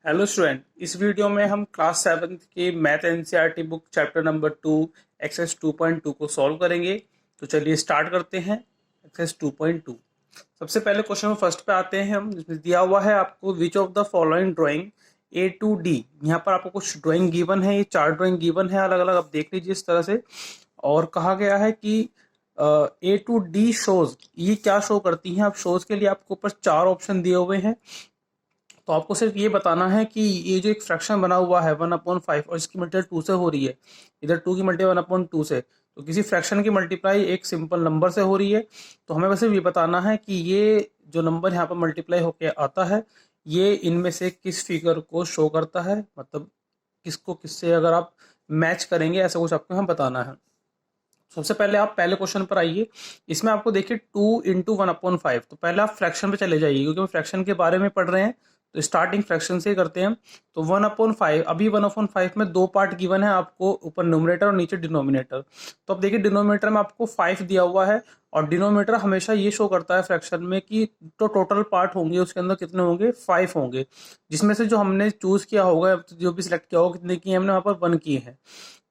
Hello student, इस video में हम क्लास 7 की math NCERT book chapter number 2 exercise 2.2 को सॉल्व करेंगे। तो चलिए स्टार्ट करते हैं। एक्सरसाइज 2.2 सबसे पहले क्वेश्चन में फर्स्ट पे आते हैं हम, जिसमें दिया हुआ है आपको which of the following drawing a two D. यहाँ पर आपको कुछ ड्राइंग गिवन है, ये 4 ड्राइंग गिवन है अलग अलग, आप देख लीजिए इस तरह से। और कहा गया है कि ए टू डी शोज, ये क्या शो करती हैं। आप शोज के लिए आपको ऊपर 4 ऑप्शन दिए हुए हैं, तो आपको सिर्फ ये बताना है कि ये जो एक फ्रैक्शन बना हुआ है 1/5 और इसकी मल्टीप्लाई 2 से हो रही है, इधर 2 की मल्टीप्लाई 1/2 से, तो किसी फ्रैक्शन की मल्टीप्लाई एक सिंपल नंबर से हो रही है। तो हमें बस सिर्फ ये बताना है कि ये जो नंबर यहाँ पर मल्टीप्लाई होके आता है, ये इनमें से किस फिगर को शो करता है, मतलब किसको किससे अगर आप मैच करेंगे, ऐसा कुछ आपको हमें बताना है। सबसे पहले आप पहले क्वेश्चन पर आइए। इसमें आपको देखिए 2 × 1/5, तो पहले आप फ्रैक्शन पे चले जाइए क्योंकि हम फ्रैक्शन के बारे में पढ़ रहे हैं। तो स्टार्टिंग फ्रैक्शन से ही करते हैं। तो 1/5, अभी 1/5 में 2 पार्ट गिवन है आपको, ऊपर न्यूमरेटर और नीचे डिनोमिनेटर। तो अब देखिए डिनोमिनेटर में आपको 5 दिया हुआ है, और डिनोमिनेटर हमेशा ये शो करता है फ्रैक्शन में कि तो टोटल पार्ट होंगे उसके अंदर कितने होंगे, 5 होंगे, जिसमें से जो हमने चूज किया होगा, जो भी सिलेक्ट किया होगा, कितने किए हमने वहां पर 1 किए हैं।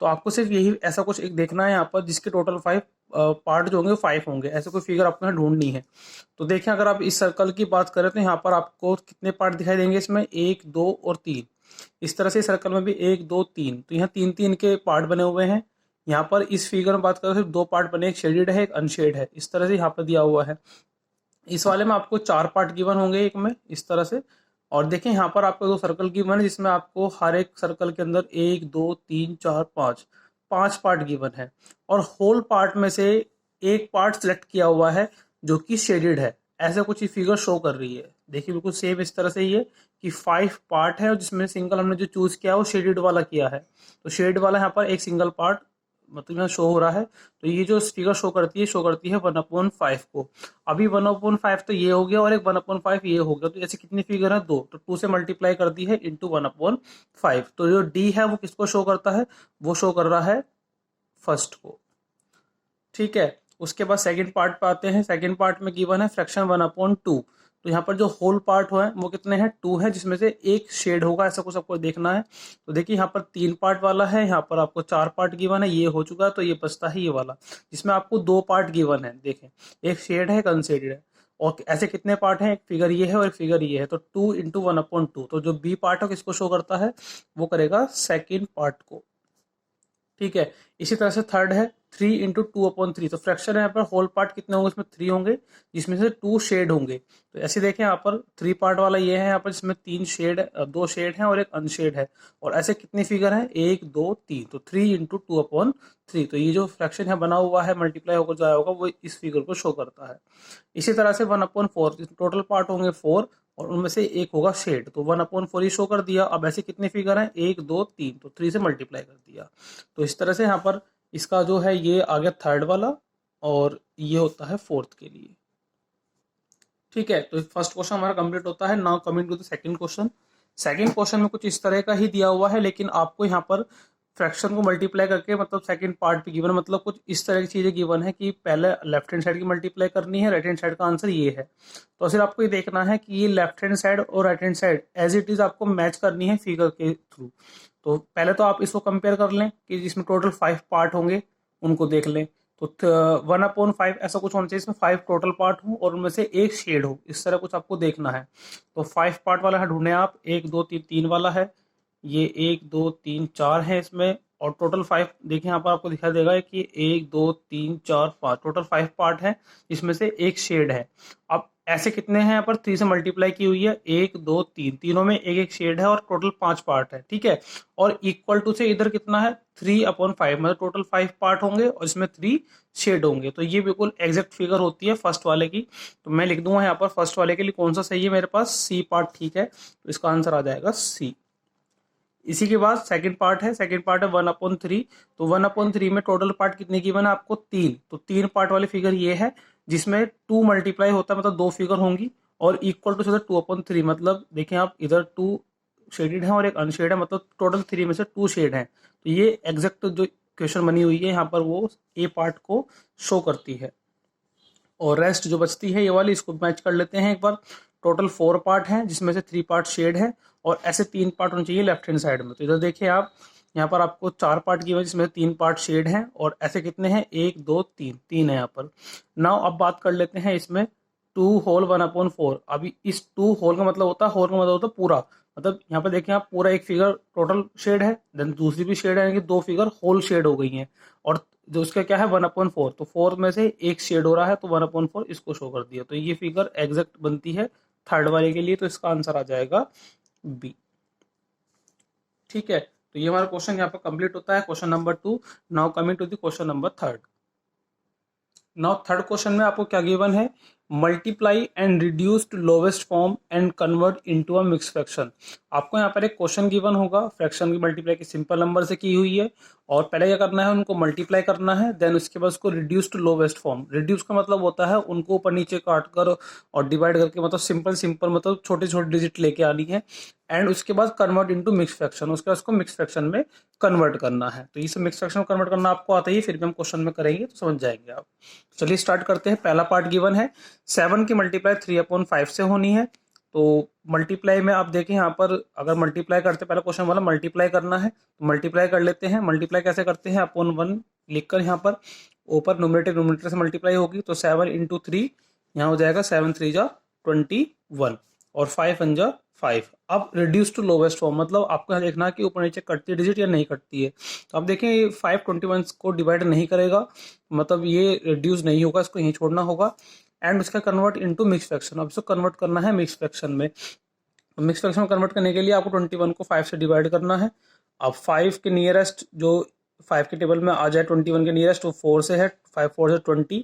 तो आपको सिर्फ यही ऐसा कुछ एक देखना है यहाँ पर, जिसके टोटल 5 पार्ट जो होंगे 5 होंगे, ऐसे कोई फिगर आपको यहाँ ढूंढनी है। तो देखें, अगर आप इस सर्कल की बात करें तो यहाँ पर आपको कितने पार्ट दिखाई देंगे, इसमें 1 2 और 3। इस तरह से सर्कल में भी 1 2 3, तो यहाँ 3 3 के पार्ट बने हुए हैं। यहाँ पर इस फिगर में बात करें तो सिर्फ 2 पार्ट बने, एक शेडेड है एक अनशेड है, इस तरह से यहाँ पर दिया हुआ है। इस वाले में आपको 4 पार्ट गिवन होंगे एक में, इस तरह से। और देखें यहाँ पर आपको 2 सर्कल गिवन है, जिसमें आपको हर एक सर्कल के अंदर 1 2 3 4 5 5 पार्ट गिवन है। और होल पार्ट में से एक पार्ट सिलेक्ट किया हुआ है जो कि शेडेड है, ऐसा कुछ ही फिगर शो कर रही है। देखिए बिल्कुल सेम इस तरह से ही है कि 5 पार्ट है, और जिसमें सिंगल हमने जो चूज किया है वो शेडेड वाला किया है। तो शेड वाला यहाँ पर एक सिंगल पार्ट मतलब यहाँ शो हो रहा है। तो ये जो फिगर शो करती है 1/5 को। अभी 1/5 तो ये हो गया, और एक 1/5 ये हो गया, तो ऐसे कितनी फिगर है, 2, तो 2 से मल्टीप्लाई कर दी है इंटू 1/5। तो जो डी है वो किसको शो करता है, वो शो कर रहा है फर्स्ट को। ठीक है, उसके बाद सेकंड पार्ट पे आते हैं। सेकंड पार्ट में गिवन है फ्रैक्शन 1/2। तो यहाँ पर जो होल पार्ट है वो कितने हैं, 2 है, जिसमें से एक शेड होगा, ऐसा कुछ आपको देखना है। तो देखिए यहाँ पर 3 पार्ट वाला है, यहाँ पर आपको 4 पार्ट गिवन है, ये हो चुका है, तो ये बचता है ये वाला, जिसमें आपको 2 पार्ट गिवन है। देखें, एक शेड है एक अनशेडेड है। और ऐसे कितने पार्ट हैं, एक फिगर ये है और एक फिगर ये है, तो 2 × 1/2। तो जो बी पार्ट है किसको शो करता है, वो करेगा सेकेंड पार्ट को। ठीक है, इसी तरह से थर्ड है 3 × 2/3। तो फ्रैक्शन है यहाँ पर, होल पार्ट कितने होंगे, इसमें 3 होंगे, जिसमें से 2 शेड होंगे। तो ऐसे देखें यहाँ पर 3 पार्ट वाला ये है यहाँ पर, जिसमें 3 शेड, 2 शेड हैं और एक अनशेड है। और ऐसे कितनी फिगर है, 1 2 3, तो 3 × 2/3। तो ये जो फ्रैक्शन है बना हुआ है, मल्टीप्लाई होकर जाया होगा, वो इस फिगर को शो करता है। इसी तरह से 1/4, टोटल पार्ट होंगे 4, और उनमें से एक होगा शेड, तो 1/4 ही शो कर दिया। अब ऐसे कितने फिगर हैं, 1 2 3, तो 3 से मल्टीप्लाई कर दिया। तो इस तरह से यहाँ पर इसका जो है ये आ गया थर्ड वाला, और ये होता है फोर्थ के लिए। ठीक है, तो फर्स्ट क्वेश्चन हमारा कंप्लीट होता है। Now coming to the second question. Second question में कुछ इस तरह का ही दिया हुआ है, लेकिन आपको यहाँ पर फ्रैक्शन को मल्टीप्लाई करके, मतलब सेकंड पार्ट भी गिवन है, मतलब कुछ इस तरह की चीजें गिवन है कि पहले लेफ्ट हैंड साइड की मल्टीप्लाई करनी है, राइट हैंड साइड का आंसर ये है। तो सिर्फ आपको ये देखना है कि ये लेफ्ट हैंड साइड और right hand side as it is आपको मैच करनी है फिगर के थ्रू। तो पहले तो आप इसको कंपेयर कर लें कि जिसमें टोटल 5 पार्ट होंगे, उनको देख लें। तो 1/5 ऐसा कुछ होना चाहिए इसमें 5 टोटल पार्ट हो और उनमें से एक शेड हो, इस तरह कुछ आपको देखना है। तो 5 पार्ट वाला है ढूंढे आप, 1 2 3 3 वाला है, ये 1 2 3 4 है इसमें, और टोटल 5 देखिए यहाँ पर आपको दिखाई देगा कि 1 2 3 4 5, टोटल 5 पार्ट है, इसमें से एक शेड है। अब ऐसे कितने हैं, यहाँ पर 3 से मल्टीप्लाई की हुई है, 1 2 3, तीनों में एक एक शेड है और टोटल 5 पार्ट है। ठीक है, और इक्वल टू से इधर कितना है, 3/5, मतलब टोटल 5 पार्ट होंगे और इसमें 3 शेड होंगे। तो ये बिल्कुल एग्जैक्ट फिगर होती है फर्स्ट वाले की। तो मैं लिख दूंगा यहाँ पर फर्स्ट वाले के लिए कौन सा सही है मेरे पास, सी पार्ट। ठीक है, तो इसका आंसर आ जाएगा सी। इसी के बाद सेकंड पार्ट है, सेकंड पार्ट है 1/3। तो 1/3 में टोटल पार्ट कितने की बना आपको, 3। तो 3 पार्ट वाली फिगर ये है, जिसमें 2 मल्टीप्लाई होता है, मतलब 2 फिगर होंगी, और इक्वल टू 2/3, मतलब देखें आप इधर 2 शेडेड है और एक अनशेड है, मतलब टोटल 3 में से 2 शेड है। तो ये एग्जैक्ट जो क्वेश्चन बनी हुई है यहाँ पर, वो ए पार्ट को शो करती है। और रेस्ट जो बचती है ये वाली, इसको मैच कर लेते हैं एक बार। टोटल 4 पार्ट हैं, जिसमें से 3 पार्ट शेड है, और ऐसे 3 पार्ट होने चाहिए लेफ्ट हैंड साइड में। तो इधर देखिए आप, यहाँ पर आपको 4 पार्ट की वजह जिसमें 3 पार्ट शेड हैं, और ऐसे कितने हैं, 1 2 3, 3 है यहाँ पर। नाउ अब बात कर लेते हैं इसमें 2 होल 1/4। अभी इस 2 होल का मतलब होता है, होल का मतलब होता है पूरा, मतलब यहाँ पर देखिए आप, पूरा एक फिगर टोटल शेड है, देन दूसरी भी शेड है, यानी कि 2 फिगर होल शेड हो गई हैं, और जो उसका क्या है 1/4, तो 4 में से एक शेड हो रहा है, तो 1/4 इसको शो कर दिया, तो ये फिगर एग्जैक्ट बनती है थर्ड वाले के लिए, तो इसका आंसर आ जाएगा बी। ठीक है, तो ये हमारा क्वेश्चन यहाँ पर कंप्लीट होता है, question number 2। Now coming to the question number 3। Now third question में आपको क्या गिवन है, multiply and reduce to lowest form and convert into a mix fraction. आपको यहाँ पर एक क्वेश्चन गिवन होगा, फ्रैक्शन की मल्टीप्लाई की सिंपल नंबर से की हुई है, और पहले क्या करना है, उनको मल्टीप्लाई करना है, देन उसके बाद उसको reduce to lowest form. Reduce का मतलब होता है उनको ऊपर नीचे काट कर और डिवाइड करके, मतलब सिंपल सिंपल, मतलब छोटे छोटे डिजिट लेके आनी है, एंड उसके बाद कन्वर्ट इनटू मिक्स फ्रैक्शन, उसके बाद उसको मिक्स फ्रैक्शन में कन्वर्ट करना है। तो ये सब मिक्स फ्रैक्शन में कन्वर्ट करना आपको आता ही है, फिर भी हम क्वेश्चन में करेंगे तो समझ जाएंगे आप। चलिए स्टार्ट करते हैं। पहला पार्ट गिवन है 7 की मल्टीप्लाई 3/5 से होनी है। तो मल्टीप्लाई में आप देखें यहाँ पर, अगर मल्टीप्लाई करते, पहला क्वेश्चन वाला मल्टीप्लाई करना है, तो मल्टीप्लाई कर लेते हैं। मल्टीप्लाई कैसे करते हैं, अपॉन 1 लिखकर यहाँ पर ऊपर न्यूमरेटर से मल्टीप्लाई होगी, तो 7 इंटू 3 यहाँ हो जाएगा 7 3 जा 21, और 5 1 जा 5। अब रिड्यूस टू लोवेस्ट फॉर्म, मतलब आपको यहाँ देखना है कि ऊपर नीचे कटती है डिजिट या नहीं कटती है। तो आप देखें 5 21 को डिवाइड नहीं करेगा, मतलब ये रिड्यूस नहीं होगा, इसको यहीं छोड़ना होगा, एंड उसका कन्वर्ट इनटू मिक्स फ्रैक्शन। अब इसको कन्वर्ट करना है मिक्स फ्रैक्शन में। मिक्स फ्रैक्शन में कन्वर्ट करने के लिए आपको 21 को 5 से डिवाइड करना है। अब 5 के नियरेस्ट, जो 5 के टेबल में आ जाए 21 के नियरेस्ट, वो 4 से है, 5 4 से 20,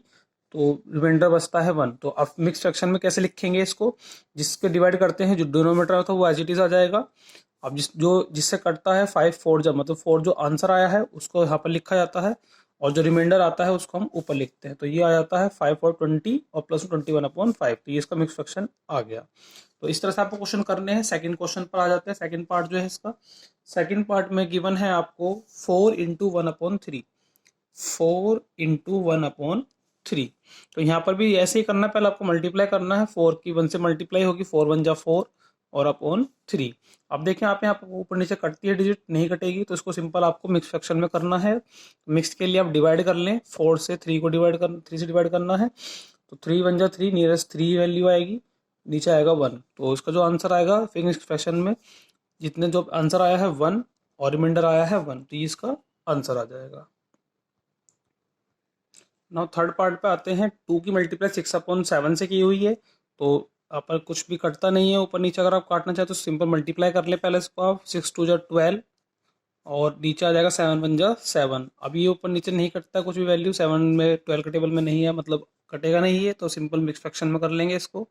तो रिमाइंडर बचता है 1। तो अब मिक्स फ्रैक्शन में कैसे लिखेंगे इसको, जिसके डिवाइड करते हैं जो डिनोमिनेटर होता है वो एज इट इज आ जाएगा। अब जिससे कटता है 5 4 जब, मतलब 4 जो आंसर आया है उसको यहाँ पर लिखा जाता है, और जो रिमाइंडर आता है उसको हम ऊपर लिखते हैं। तो ये आ जाता है 5 और 20 और प्लस 21/5, तो ये इसका मिक्स फ्रैक्शन आ गया। तो इस तरह से आपको क्वेश्चन करने हैं। सेकंड क्वेश्चन पर आ जाते हैं। सेकंड पार्ट जो है इसका, सेकंड पार्ट में गिवन है आपको 4 इंटू 1/3, 4 इंटू 1/3। तो यहाँ पर भी ऐसे ही करना है, पहले आपको मल्टीप्लाई करना है, 4 की 1 से मल्टीप्लाई होगी, 4 1 जा 4 और अपॉन 3। अब देखें आप यहाँ पर ऊपर नीचे कटती है डिजिट, नहीं कटेगी, तो इसको सिंपल आपको मिक्स फ्रैक्शन में करना है। मिक्स के लिए आप डिवाइड कर लें, 4 से 3 को डिवाइड कर 3 से डिवाइड करना है, तो 3 1 जा 3, नियरेस्ट 3 वैल्यू आएगी, नीचे आएगा 1। तो इसका जो आंसर आएगा फिर मिक्स फ्रैक्शन में जितने जो आंसर आया है 1 और रिमाइंडर आया है 1, तो ये इसका आंसर आ जाएगा। नाउ थर्ड पार्ट पे आते हैं। 2 की मल्टीप्लाई 6/7 से की हुई है, तो यहाँ पर कुछ भी कटता नहीं है ऊपर नीचे। अगर आप काटना चाहे तो सिंपल मल्टीप्लाई कर ले पहले इसको आप, 6 2 जा 12, और नीचे आ जाएगा 7 1 जा 7। अभी ये ऊपर नीचे नहीं कटता कुछ भी वैल्यू, 7 में 12 के टेबल में नहीं है, मतलब कटेगा नहीं है, तो सिंपल मिक्स फ्रैक्शन में कर लेंगे इसको।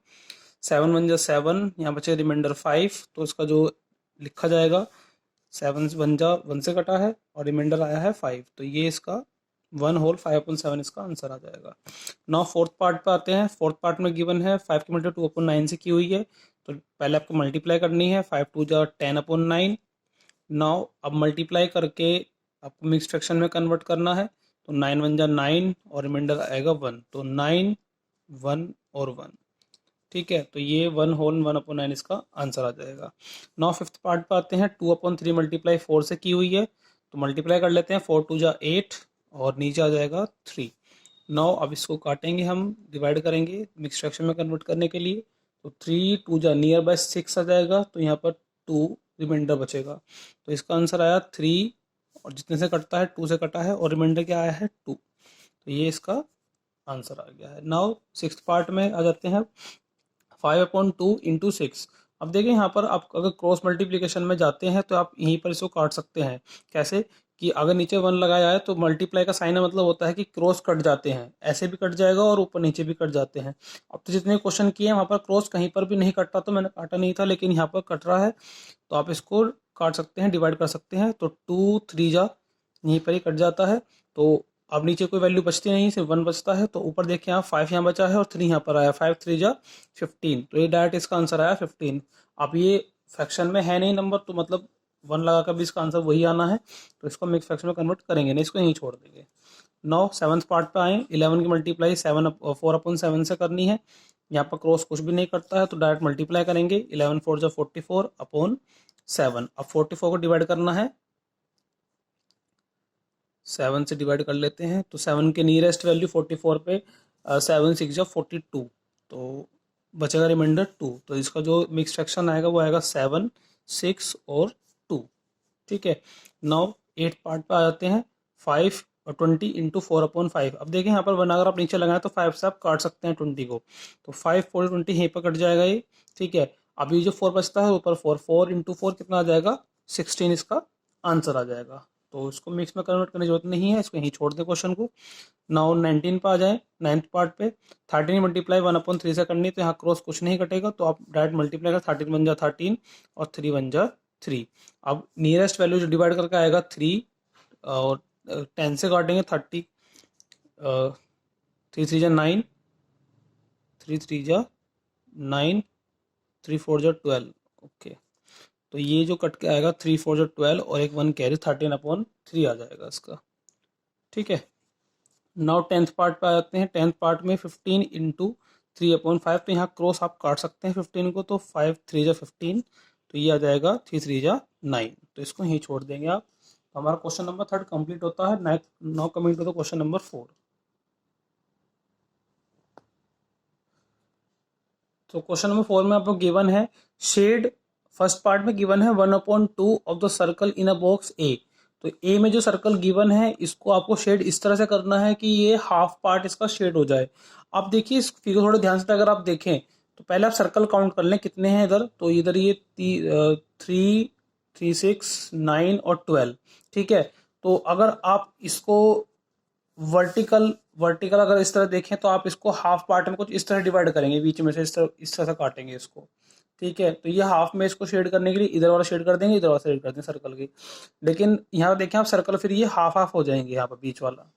7 1 जा 7, यहाँ बचे रिमाइंडर 5, तो इसका जो लिखा जाएगा 7 1 जा 1 से कटा है और रिमाइंडर आया है 5, तो ये इसका 1 होल 5/7 इसका आंसर आ जाएगा। नाउ फोर्थ पार्ट पे आते हैं। फोर्थ पार्ट में गिवन है 5 की मल्टीप्लाई 2/9 से की हुई है, तो पहले आपको मल्टीप्लाई करनी है, 5 2 जा 10/9। नाउ अब मल्टीप्लाई करके आपको मिक्स फ्रैक्शन में कन्वर्ट करना है, तो 9 1 जा 9 और रिमाइंडर आएगा 1, तो 9 1 और 1। ठीक है, तो ये 1 होल 1/9 इसका आंसर आ जाएगा। नाउ फिफ्थ पार्ट पे आते हैं। 2/3 मल्टीप्लाई 4 से की हुई है, तो मल्टीप्लाई कर लेते हैं, 4 2 जा 8 और नीचे आ जाएगा 3। नाउ अब इसको काटेंगे, हम डिवाइड करेंगे मिक्स फ्रैक्शन में कन्वर्ट करने के लिए, तो 3 2 जा नियर बाय 6 आ जाएगा, तो यहाँ पर 2 रिमाइंडर बचेगा, तो इसका आंसर आया 3, और जितने से कटता है 2 से कटा है, और रिमाइंडर क्या आया है 2, तो ये इसका आंसर आ गया है। नाउ सिक्स्थ पार्ट में आ जाते हैं। 5/2 इंटू 6। अब देखिए यहाँ पर आप अगर क्रॉस मल्टीप्लिकेशन में जाते हैं तो आप यहीं पर इसको काट सकते हैं। कैसे कि अगर नीचे 1 लगाया है तो मल्टीप्लाई का साइन मतलब होता है कि क्रॉस कट जाते हैं, ऐसे भी कट जाएगा और ऊपर नीचे भी कट जाते हैं। अब तो जितने क्वेश्चन किए हैं वहाँ पर क्रॉस कहीं पर भी नहीं कटता, तो मैंने काटा नहीं था, लेकिन यहाँ पर कट रहा है, तो आप इसको काट सकते हैं, डिवाइड कर सकते हैं, तो 2 3 जा यहीं पर ही कट जाता है। तो अब नीचे कोई वैल्यू बचती नहीं, सिर्फ 1 बचता है, तो ऊपर देखिए यहाँ 5 यहाँ बचा है और 3 यहाँ पर आया, 5 3 जा 15, तो ये डायरेक्ट इसका आंसर आया 15। अब ये फ्रैक्शन में है नहीं नंबर, तो मतलब 1 लगाकर भी इसका आंसर वही आना है, तो इसको मिक्स फ्रैक्शन में कन्वर्ट करेंगे नहीं, इसको यहीं छोड़ देंगे। नाउ सेवन्थ पार्ट पे आए। 11 की मल्टीप्लाई 4/7 से करनी है, यहाँ पर क्रॉस कुछ भी नहीं करता है तो डायरेक्ट मल्टीप्लाई करेंगे। 11 4 जा 44 अपॉन 7। अब 44 को डिवाइड करना है, 7 से डिवाइड कर लेते हैं तो 7 के नियरेस्ट वैल्यू 44 पे 7 6 जा 42, तो बचेगा रिमाइंडर 2। तो इसका जो मिक्स फ्रैक्शन आएगा वो आएगा 7 6 और 2। ठीक है, नाउ 8 पार्ट पे आ जाते हैं। 5 और 20 इंटू 4/5। अब देखिए यहाँ पर वन अगर आप नीचे लगाएं तो 5 से आप काट सकते हैं 20 को, तो 5 4 20 यहीं पर कट जाएगा ये। ठीक है, अब ये जो 4 बचता है ऊपर 4, 4 इंटू 4 कितना आ जाएगा 16, इसका आंसर आ जाएगा। तो इसको मिक्स में कन्वर्ट करने की जरूरत नहीं है, इसको यहीं छोड़ दें क्वेश्चन को। नाउ 19 पे आ जाए, 9th पार्ट पे। 13 मल्टीप्लाई 1/3 से करनी, तो यहाँ क्रॉस कुछ नहीं कटेगा तो आप डायरेक्ट मल्टीप्लाई कर, 13 बन जा 13 और 3 बन जा 3। अब नियरेस्ट वैल्यू जो डिवाइड करके आएगा 3 और 10 से काटेंगे 30, 3 3 जा 9, 3 3 जा 9, 3 4 जा 12। ओके, तो ये जो कट के आएगा 3 4 जा 12 और एक 1 कैरी 13/3 आ जाएगा इसका। ठीक है, नाउ 10th पार्ट पे आ जाते हैं। 10th पार्ट में 15 इंटू 3/5, तो यहाँ क्रॉस आप काट सकते हैं 15 को, तो 5 3 जा 15, तो ये आ जाएगा 3 3 जा 9, तो इसको यहीं छोड़ देंगे आप। तो हमारा क्वेश्चन नंबर 3 कंप्लीट होता है। Now coming to the question number 4। तो क्वेश्चन नंबर 4 में आपको गिवन है शेड, फर्स्ट पार्ट में गिवन है 1/2 of the circle in a box A. तो ए में जो सर्कल गिवन है इसको आपको शेड इस तरह से करना है कि ये हाफ पार्ट इसका शेड हो जाए। अब देखिए इस फिगर थोड़े ध्यान से अगर आप देखें तो पहले आप सर्कल काउंट कर लें कितने हैं इधर, तो इधर ये 3 3 6 9 और 12। ठीक है, तो अगर आप इसको वर्टिकल वर्टिकल अगर इस तरह देखें तो आप इसको हाफ पार्ट में कुछ इस तरह डिवाइड करेंगे, बीच में से इस तरह से काटेंगे इसको। ठीक है, तो ये हाफ में इसको शेड करने के लिए इधर वाला शेड कर देंगे, इधर वाला शेड कर देंगे सर्कल की। लेकिन यहाँ देखें आप सर्कल फिर ये हाफ हाफ हो जाएंगे यहाँ पर बीच वाला।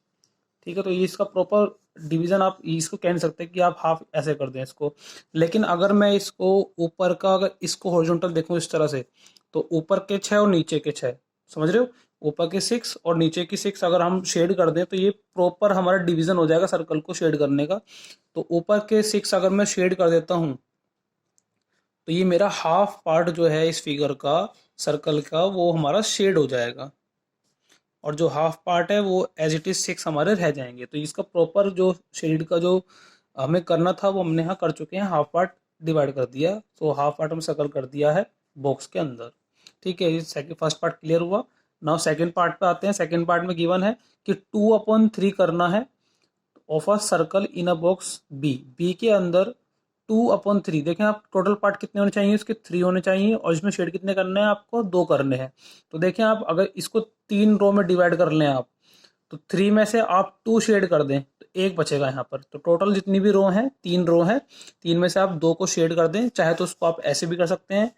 ठीक है, तो ये इसका प्रॉपर डिवीजन आप इसको कह नहीं सकते कि आप हाफ ऐसे कर दें इसको। लेकिन अगर मैं इसको ऊपर का अगर इसको हॉरिजॉन्टल देखूं इस तरह से, तो ऊपर के 6 और नीचे के 6, समझ रहे हो, ऊपर के 6 और नीचे की 6 अगर हम शेड कर दें तो ये प्रॉपर हमारा डिवीजन हो जाएगा सर्कल को शेड करने का। तो ऊपर के 6 अगर मैं शेड कर देता हूं तो ये मेरा हाफ पार्ट जो है इस फिगर का सर्कल का वो हमारा शेड हो जाएगा, और जो हाफ पार्ट है वो एज इट इज 6 हमारे रह जाएंगे। तो इसका प्रॉपर जो शेड का जो हमें करना था वो हमने यहाँ कर चुके हैं, हाफ पार्ट डिवाइड कर दिया, तो हाफ पार्ट हम सर्कल कर दिया है बॉक्स के अंदर। ठीक है, ये सेकंड फर्स्ट पार्ट क्लियर हुआ। नाउ सेकंड पार्ट पे आते हैं। सेकंड पार्ट में गिवन है कि 2/3 करना है of a circle in a box B. B के अंदर 2/3, देखें आप टोटल पार्ट कितने होने चाहिए, इसके 3 होने चाहिए, और इसमें शेड कितने करने हैं आपको 2 करने हैं। तो देखें आप अगर इसको 3 रो में डिवाइड कर लें आप, तो 3 में से आप 2 शेड कर दें तो 1 बचेगा यहाँ पर। तो टोटल जितनी भी रो हैं 3 रो हैं, 3 में से आप 2 को शेड कर दें, चाहे तो उसको आप ऐसे भी कर सकते हैं।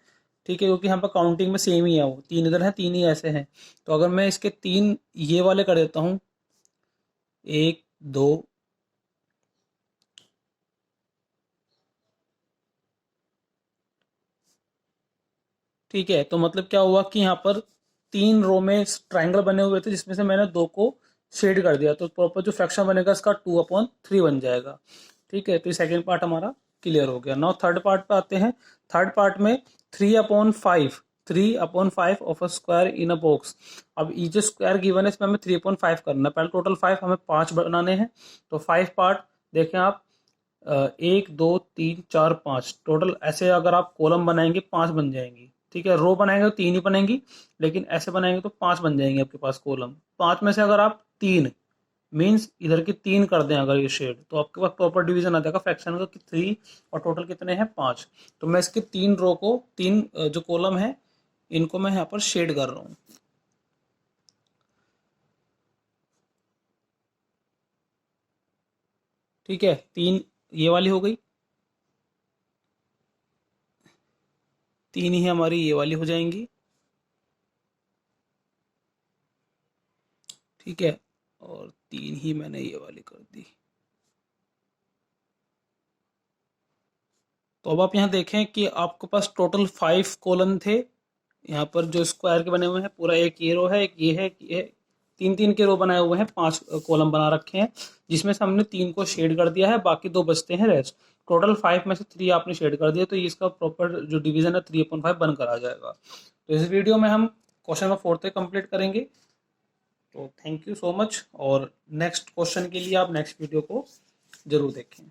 ठीक है, क्योंकि यहाँ पर काउंटिंग में सेम ही है, वो 3 इधर है 3 ही ऐसे हैं। तो अगर मैं इसके 3 ये वाले कर देता हूँ, 1 2, ठीक है, तो मतलब क्या हुआ कि यहाँ पर 3 रो में ट्राइंगल बने हुए थे जिसमें से मैंने 2 को शेड कर दिया, तो प्रॉपर जो फ्रैक्शन बनेगा इसका 2/3 बन जाएगा। ठीक है, तो ये सेकेंड पार्ट हमारा क्लियर हो गया। नाउ थर्ड पार्ट पे आते हैं। थर्ड पार्ट में 3/5 of a square in a box. अब ये जो स्क्वायर गिवन है इसमें हमें 3/5 करना है, पहले टोटल 5 हमें 5 बनाने हैं। तो 5 पार्ट देखें आप, 1 2 3 4 5 टोटल, ऐसे अगर आप कॉलम बनाएंगे 5 बन जाएंगी। ठीक है, रो बनाएंगे तो 3 ही बनेंगी, लेकिन ऐसे बनाएंगे तो 5 बन जाएंगे आपके पास कॉलम। 5 में से अगर आप 3 मीन्स इधर की 3 कर दें अगर ये शेड, तो आपके पास प्रॉपर डिवीजन आ जाएगा फ्रैक्शन का कि 3 और टोटल कितने हैं 5। तो मैं इसके 3 रो को 3 जो कॉलम है इनको मैं यहाँ पर शेड कर रहा हूँ। ठीक है, 3 ये वाली हो गई, 3 ही हमारी ये वाली हो जाएंगी। ठीक है, और 3 ही मैंने ये वाली कर दी। तो अब आप यहाँ देखें कि आपके पास टोटल 5 कॉलम थे यहाँ पर जो स्क्वायर के बने हुए हैं, पूरा एक ये रो है, एक ये है, ये 3 3 के रो बनाए हुए हैं, 5 कॉलम बना रखे हैं, जिसमें से हमने 3 को शेड कर दिया है, बाकी 2 बचते हैं रेस्ट। टोटल 5 में से 3 आपने शेड कर दिया, तो ये इसका प्रॉपर जो डिवीजन है 3/5 बनकर आ जाएगा। तो इस वीडियो में हम क्वेश्चन नंबर 4 तक कंप्लीट करेंगे। तो थैंक यू सो मच, और नेक्स्ट क्वेश्चन के लिए आप नेक्स्ट वीडियो को जरूर देखें।